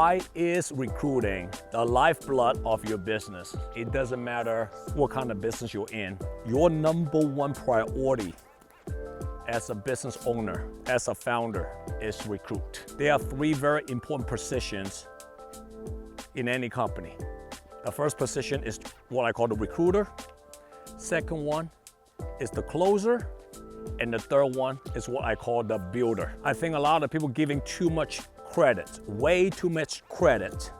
Why is recruiting the lifeblood of your business? It doesn't matter what kind of business you're in. Your number one priority as a business owner, as a founder, is recruit. There are three very important positions in any company. The first position is what I call the recruiter. Second one is the closer. And the third one is what I call the builder. I think a lot of people giving too much credit, way too much credit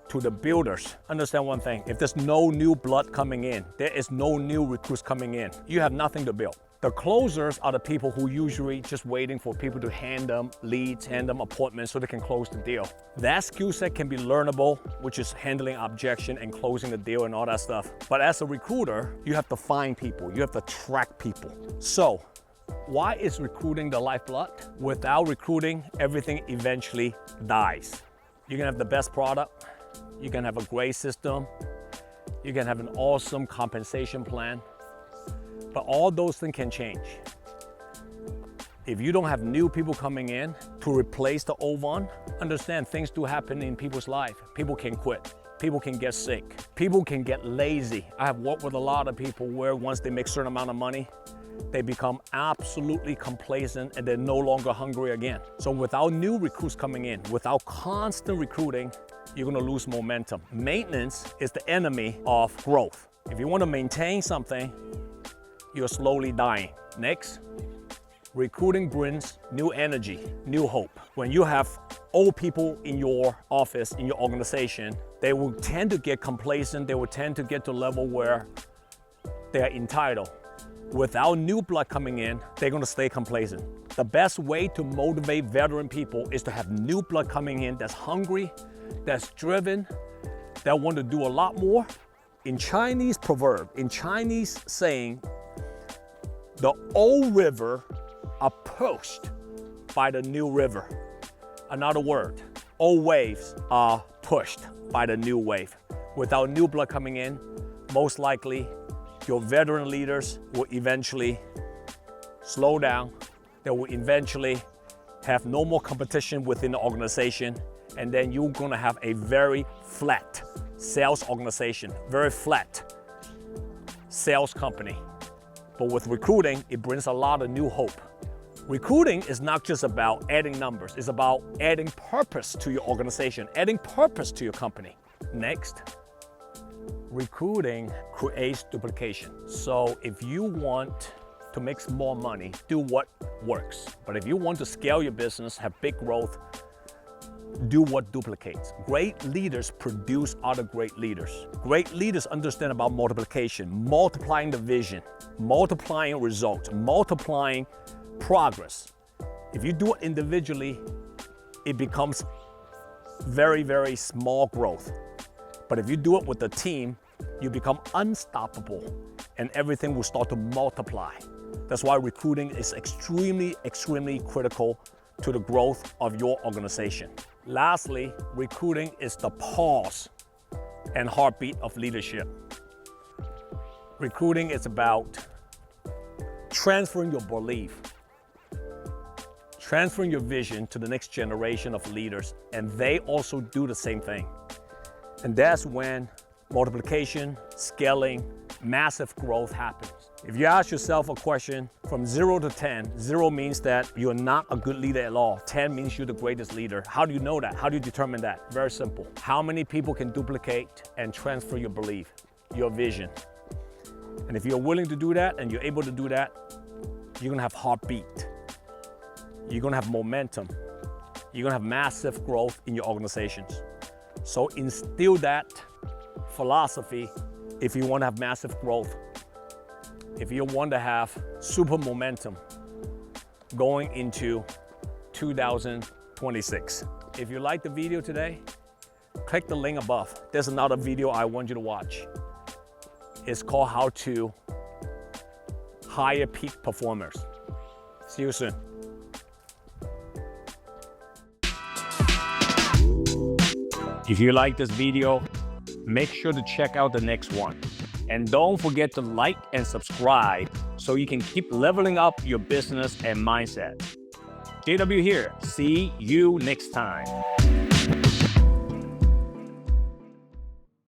to the builders. Understand one thing, if there's no new blood coming in, there is no new recruits coming in, you have nothing to build. The closers are the people who usually just waiting for people to hand them leads, hand them appointments so they can close the deal. That skill set can be learnable, which is handling objection and closing the deal and all that stuff. But as a recruiter, you have to find people, you have to track people. So, why is recruiting the lifeblood? Without recruiting, everything eventually dies. You can have the best product, you can have a great system, you can have an awesome compensation plan, but all those things can change. If you don't have new people coming in to replace the old one, understand things do happen in people's life. People can quit. People can get sick. People can get lazy. I have worked with a lot of people where once they make a certain amount of money, they become absolutely complacent and they're no longer hungry again. So without new recruits coming in, without constant recruiting, you're gonna lose momentum. Maintenance is the enemy of growth. If you wanna maintain something, you're slowly dying. Next, recruiting brings new energy, new hope. When you have old people in your office, in your organization, they will tend to get complacent, they will tend to get to a level where they're entitled. Without new blood coming in, they're gonna stay complacent. The best way to motivate veteran people is to have new blood coming in that's hungry, that's driven, that want to do a lot more. In Chinese proverb, in Chinese saying, the old river are pushed by the new river. Another word, old waves are pushed by the new wave. Without new blood coming in, most likely your veteran leaders will eventually slow down. They will eventually have no more competition within the organization, and then you're gonna have a very flat sales organization, very flat sales company. But with recruiting, it brings a lot of new hope. Recruiting is not just about adding numbers, it's about adding purpose to your organization, adding purpose to your company. Next, recruiting creates duplication. So if you want to make more money, do what works. But if you want to scale your business, have big growth, do what duplicates. Great leaders produce other great leaders. Great leaders understand about multiplication, multiplying the vision, multiplying results, multiplying progress. If you do it individually, it becomes very, very small growth. But if you do it with a team, you become unstoppable and everything will start to multiply. That's why recruiting is extremely, extremely critical to the growth of your organization. Lastly, recruiting is the pulse and heartbeat of leadership. Recruiting is about transferring your belief, transferring your vision to the next generation of leaders, and they also do the same thing. And that's when multiplication, scaling, massive growth happens. If you ask yourself a question from 0 to 10, 0 means that you're not a good leader at all. 10 means you're the greatest leader. How do you know that? How do you determine that? Very simple. How many people can duplicate and transfer your belief, your vision? And if you're willing to do that and you're able to do that, you're gonna have heartbeat. You're gonna have momentum. You're gonna have massive growth in your organizations. So instill that philosophy if you want to have massive growth, if you want to have super momentum going into 2026. If you like the video today, click the link above. There's another video I want you to watch. It's called How to Hire Peak Performers. See you soon. If you like this video, make sure to check out the next one. And don't forget to like and subscribe so you can keep leveling up your business and mindset. JW here. See you next time.